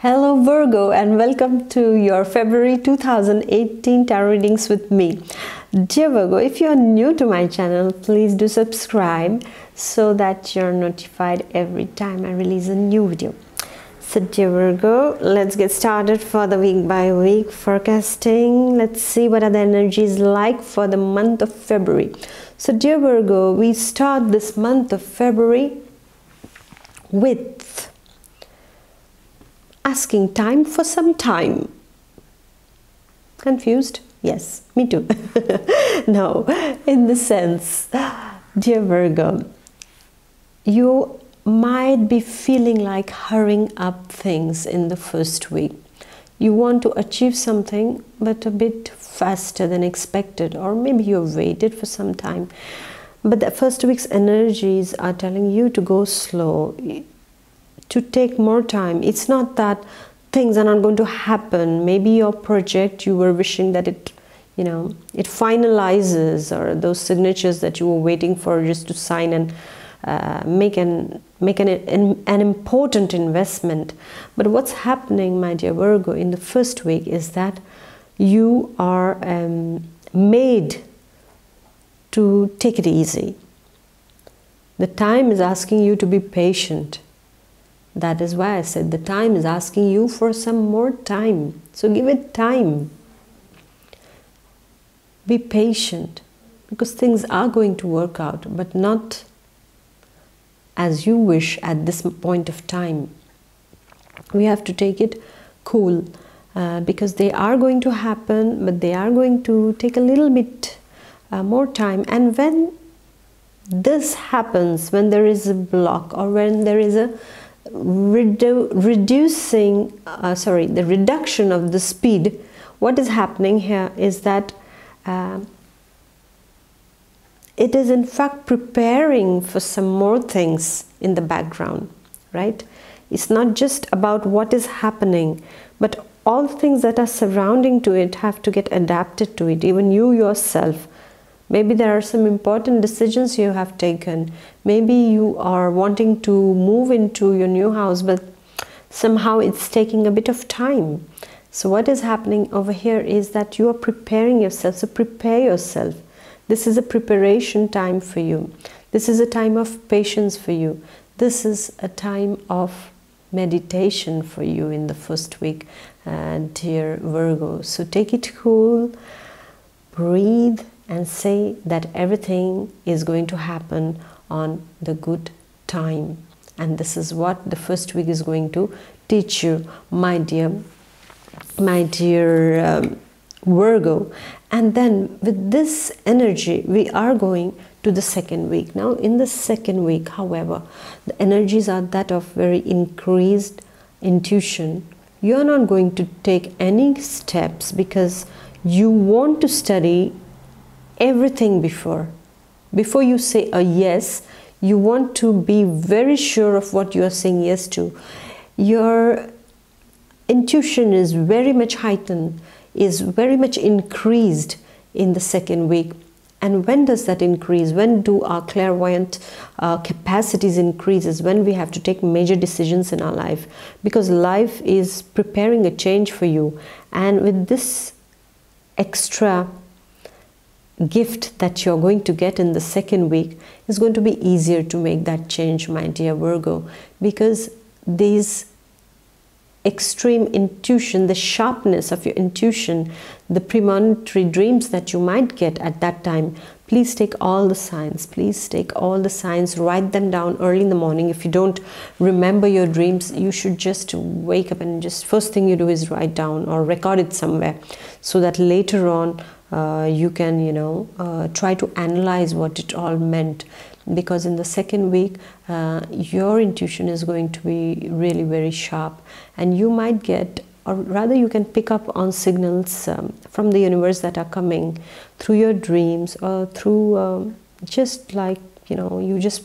Hello Virgo, and welcome to your February 2018 tarot readings with me. Dear Virgo, if you are new to my channel, please do subscribe so that you're notified every time I release a new video. So dear Virgo, let's get started for the week by week forecasting. Let's see what are the energies like for the month of February. So dear Virgo, we start this month of February with asking time for some time. Confused? Yes, me too. No, in the sense, dear Virgo, you might be feeling like hurrying up things in the first week. You want to achieve something, but a bit faster than expected, or maybe you've waited for some time. But the first week's energies are telling you to go slow, to take more time. It's not that things are not going to happen. Maybe your project, you were wishing that it finalizes, or those signatures that you were waiting for just to sign and make an important investment. But what's happening, my dear Virgo, in the first week is that you are made to take it easy. The time is asking you to be patient. That is why I said the time is asking you for some more time. So give it time. Be patient, because things are going to work out, but not as you wish at this point of time. We have to take it cool, because they are going to happen, but they are going to take a little bit more time. And when this happens, when there is a block, or when there is a the reduction of the speed, what is happening here is that it is in fact preparing for some more things in the background, right? It's not just about what is happening, but all things that are surrounding to it have to get adapted to it, even you yourself. Maybe there are some important decisions you have taken. Maybe you are wanting to move into your new house, but somehow it's taking a bit of time. So what is happening over here is that you are preparing yourself. So prepare yourself. This is a preparation time for you. This is a time of patience for you. This is a time of meditation for you in the first week, dear Virgo. So take it cool, breathe, and say that everything is going to happen on the good time. And this is what the first week is going to teach you, my dear Virgo. And then with this energy, we are going to the second week. Now in the second week, however, the energies are that of very increased intuition. You are not going to take any steps because you want to study everything before you say a yes. You want to be very sure of what you are saying yes to. Your intuition is very much heightened, is very much increased in the second week. And when does that increase? When do our clairvoyant capacities increases? When we have to take major decisions in our life, because life is preparing a change for you. And with this extra gift that you're going to get in the second week, is going to be easier to make that change, my dear Virgo, because these extreme intuition, the sharpness of your intuition, the premonitory dreams that you might get at that time, please take all the signs. Please take all the signs, write them down early in the morning. If you don't remember your dreams, you should just wake up and just first thing you do is write down or record it somewhere, so that later on you can try to analyze what it all meant. Because in the second week your intuition is going to be really very sharp, and you might get, or rather you can pick up on signals from the universe that are coming through your dreams, or through just like you just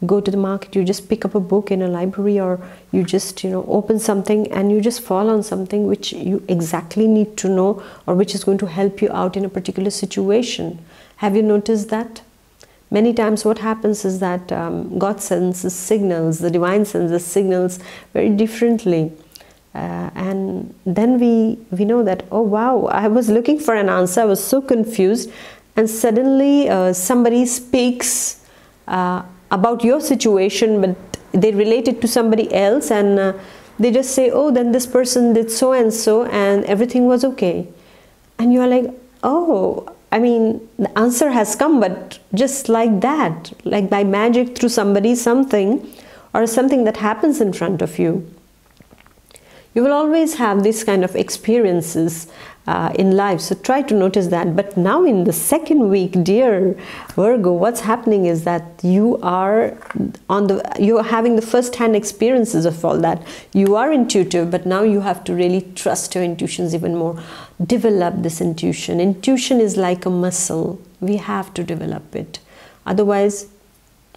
go to the market, you just pick up a book in a library, or you just open something and you just fall on something which you exactly need to know, or which is going to help you out in a particular situation. Have you noticed that? Many times what happens is that God sends signals, the divine sends the signals very differently. And then we know that, oh wow, I was looking for an answer, I was so confused, and suddenly somebody speaks about your situation, but they relate it to somebody else, and they just say, oh, then this person did so and so and everything was okay. And you are like, oh, I mean, the answer has come, but just like that, like by magic, through somebody, something, or something that happens in front of you. You will always have these kind of experiences in life, so try to notice that. But now in the second week, dear Virgo, what's happening is that you are having the first-hand experiences of all that. You are intuitive, but now you have to really trust your intuitions even more. Develop this intuition. Intuition is like a muscle. We have to develop it. Otherwise,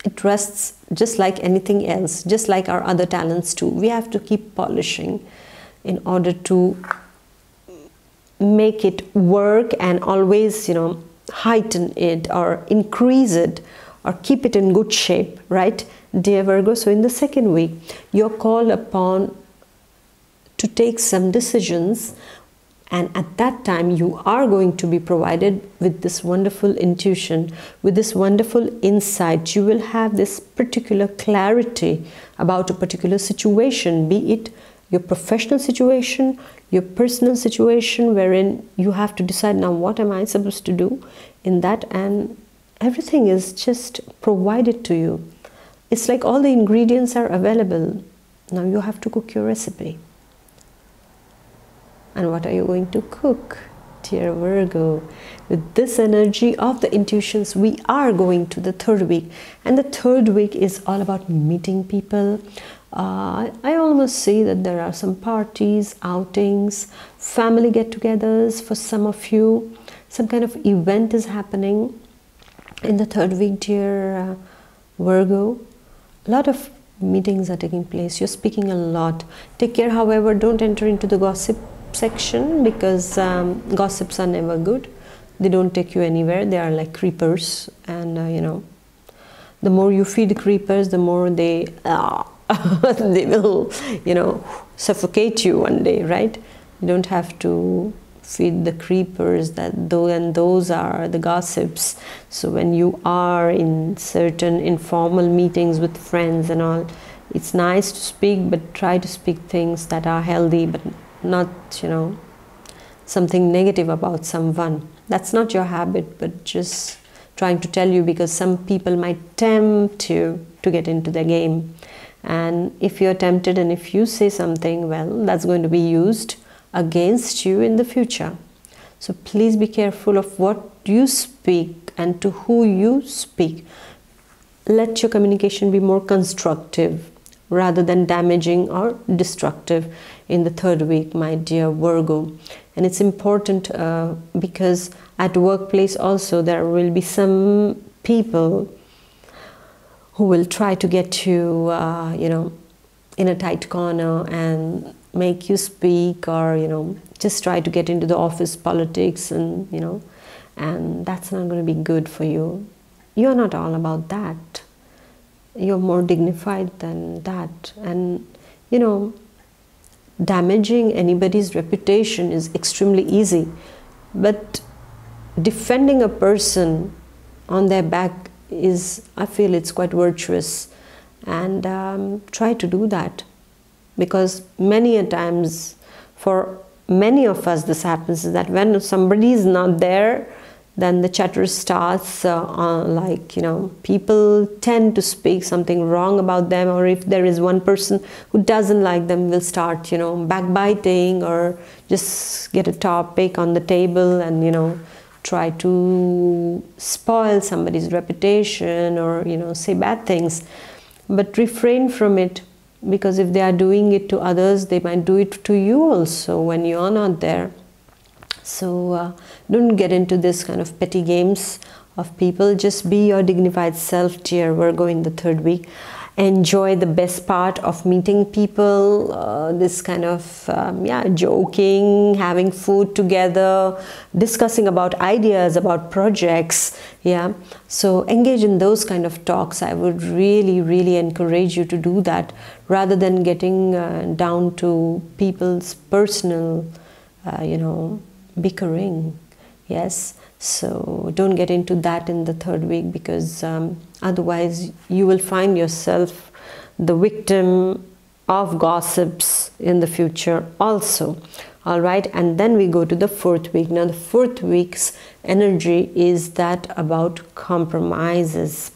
it rests just like anything else, just like our other talents too. We have to keep polishing in order to make it work and always, heighten it or increase it or keep it in good shape, right, dear Virgo? So in the second week, you're called upon to take some decisions, and at that time you are going to be provided with this wonderful intuition, with this wonderful insight. You will have this particular clarity about a particular situation, be it your professional situation, your personal situation, wherein you have to decide, now what am I supposed to do in that, and everything is just provided to you. It's like all the ingredients are available. Now you have to cook your recipe. And what are you going to cook, dear Virgo? With this energy of the intuitions, we are going to the third week, and the third week is all about meeting people. I almost see that there are some parties, outings, family get-togethers for some of you. Some kind of event is happening in the third week, dear Virgo. A lot of meetings are taking place. You're speaking a lot. Take care, however, don't enter into the gossip section, because gossips are never good. They don't take you anywhere. They are like creepers, and the more you feed the creepers, the more they they will suffocate you one day, right? You don't have to feed the creepers, those are the gossips. So when you are in certain informal meetings with friends and all, it's nice to speak, but try to speak things that are healthy, but not something negative about someone. That's not your habit, but just trying to tell you, because some people might tempt you to get into the game. And if you're tempted and if you say something, well, that's going to be used against you in the future. So please be careful of what you speak and to who you speak. Let your communication be more constructive rather than damaging or destructive in the third week, my dear Virgo. And it's important because at workplace also there will be some people who will try to get you, in a tight corner and make you speak, or just try to get into the office politics, and and that's not going to be good for you. You're not all about that. You're more dignified than that, and damaging anybody's reputation is extremely easy, but defending a person on their back is, I feel it's quite virtuous, and try to do that, because many a times for many of us this happens, is that when somebody is not there, then the chatter starts, people tend to speak something wrong about them, or if there is one person who doesn't like them, will start backbiting, or just get a topic on the table and try to spoil somebody's reputation, or say bad things. But refrain from it, because if they are doing it to others, they might do it to you also when you are not there. So don't get into this kind of petty games of people. Just be your dignified self, dear Virgo, in the third week. enjoy the best part of meeting people, this kind of joking, having food together, discussing about ideas, about projects. So engage in those kind of talks. I would really encourage you to do that, rather than getting down to people's personal bickering. Yes, so don't get into that in the third week, because otherwise you will find yourself the victim of gossips in the future also. All right, and then we go to the fourth week. Now the fourth week's energy is that about compromises.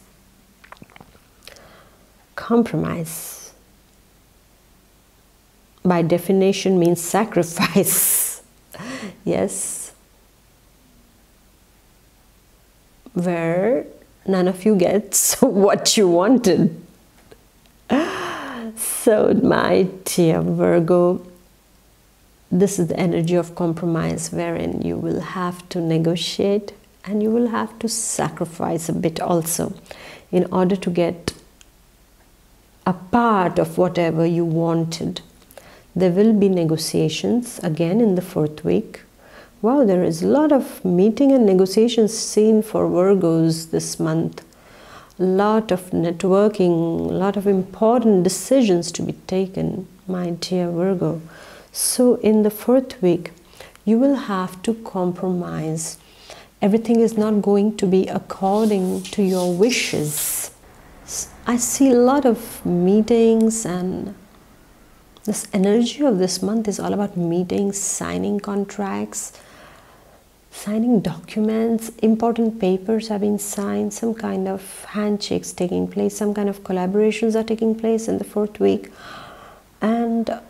Compromise, by definition, means sacrifice. Yes, where none of you gets what you wanted. So my dear Virgo, this is the energy of compromise, wherein you will have to negotiate and you will have to sacrifice a bit also in order to get a part of whatever you wanted. There will be negotiations again in the fourth week. Wow, there is a lot of meeting and negotiations seen for Virgos this month. A lot of networking, a lot of important decisions to be taken, my dear Virgo. So in the fourth week, you will have to compromise. Everything is not going to be according to your wishes. I see a lot of meetings, and this energy of this month is all about meetings, signing contracts, signing documents, important papers have been signed, some kind of handshakes taking place, some kind of collaborations are taking place in the fourth week. And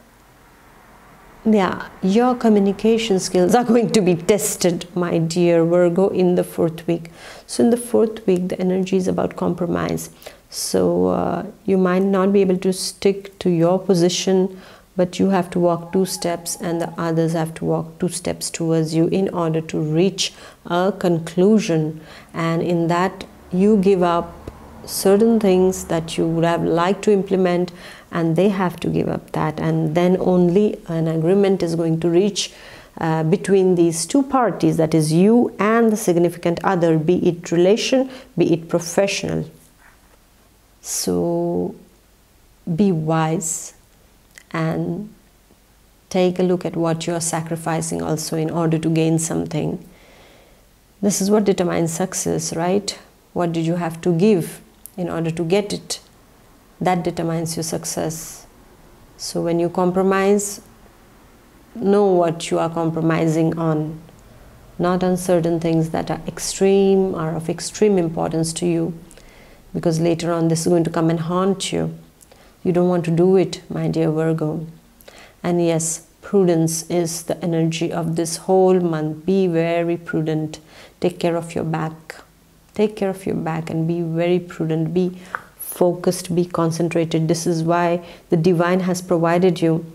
yeah, your communication skills are going to be tested, my dear Virgo, in the fourth week. So in the fourth week, the energy is about compromise. So you might not be able to stick to your position, but you have to walk 2 steps and the others have to walk 2 steps towards you in order to reach a conclusion. And in that, you give up certain things that you would have liked to implement, and they have to give up that, and then only an agreement is going to reach between these 2 parties, that is you and the significant other, be it relation, be it professional. So be wise and take a look at what you are sacrificing also in order to gain something. This is what determines success, right? What did you have to give in order to get it? That determines your success. So when you compromise, know what you are compromising on, not on certain things that are extreme or of extreme importance to you, because later on this is going to come and haunt you. You don't want to do it, my dear Virgo. And yes, prudence is the energy of this whole month. Be very prudent. Take care of your back. Take care of your back and be very prudent. Be focused, be concentrated. This is why the divine has provided you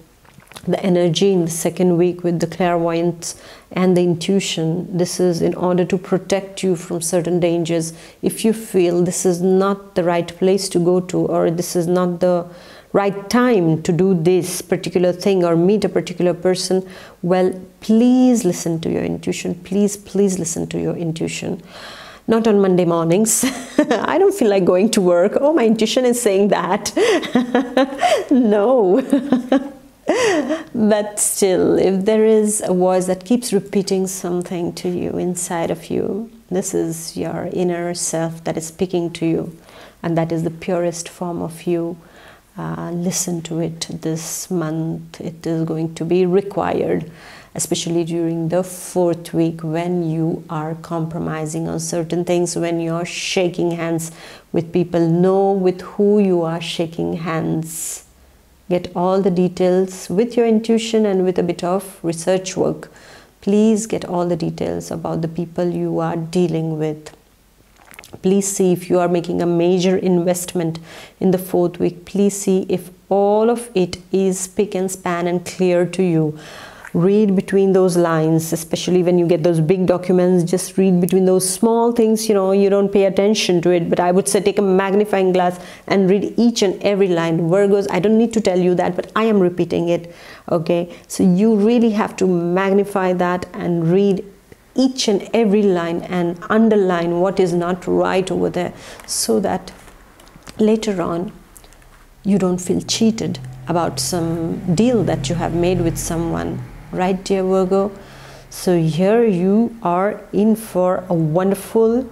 the energy in the second week with the clairvoyance and the intuition. This is in order to protect you from certain dangers. If you feel this is not the right place to go to, or this is not the right time to do this particular thing or meet a particular person, well, please listen to your intuition. Please listen to your intuition. Not on Monday mornings. I don't feel like going to work. Oh, my intuition is saying that. No. But still, if there is a voice that keeps repeating something to you inside of you, this is your inner self that is speaking to you, and that is the purest form of you. Listen to it this month. It is going to be required, especially during the fourth week, when you are compromising on certain things, when you are shaking hands with people. Know with who you are shaking hands. Get all the details with your intuition and with a bit of research work. Please get all the details about the people you are dealing with. Please see if you are making a major investment in the fourth week. Please see if all of it is spick and span and clear to you. read between those lines, especially when you get those big documents. Just read between those small things, you know, you don't pay attention to it, but I would say take a magnifying glass and read each and every line. Virgos, I don't need to tell you that, but I am repeating it, okay? So you really have to magnify that and read each and every line and underline what is not right over there, so that later on you don't feel cheated about some deal that you have made with someone, right, dear Virgo? So here you are in for a wonderful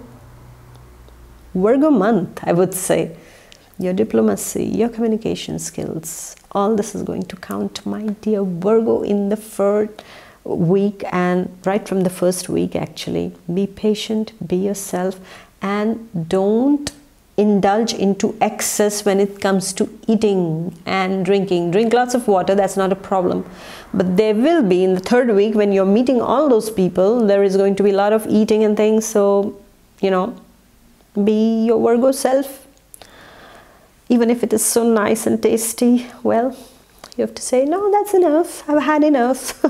Virgo month, I would say. Your diplomacy, your communication skills, all this is going to count, my dear Virgo, in the first week, and right from the first week actually. Be patient, be yourself, and don't indulge into excess when it comes to eating and drinking. Drink lots of water, that's not a problem, but there will be in the third week, when you're meeting all those people, there is going to be a lot of eating and things. So, you know, be your Virgo self. Even if it is so nice and tasty, well, you have to say, no, that's enough, I've had enough.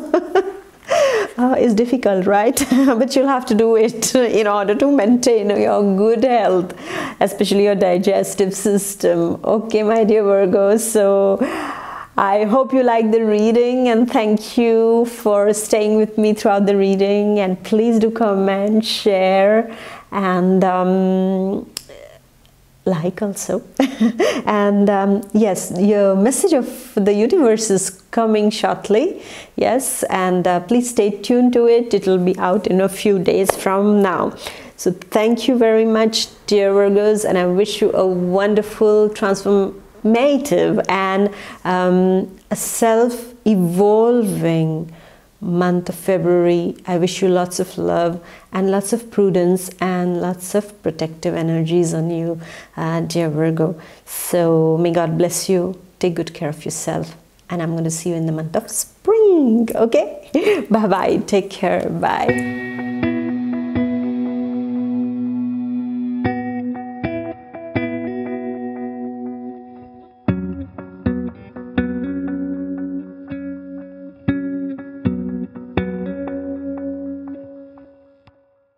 It's difficult, right? But you'll have to do it in order to maintain your good health, especially your digestive system. Okay, my dear Virgo, so I hope you like the reading, and thank you for staying with me throughout the reading. And please do comment, share, and like also. And yes, your message of the universe is coming shortly. Yes, and please stay tuned to it. It will be out in a few days from now. So thank you very much, dear Virgos, and I wish you a wonderful, transformative and a self-evolving month of February. I wish you lots of love and lots of prudence and lots of protective energies on you, dear Virgo. So may God bless you. Take good care of yourself, and I'm going to see you in the month of spring. Okay, bye bye, take care, bye.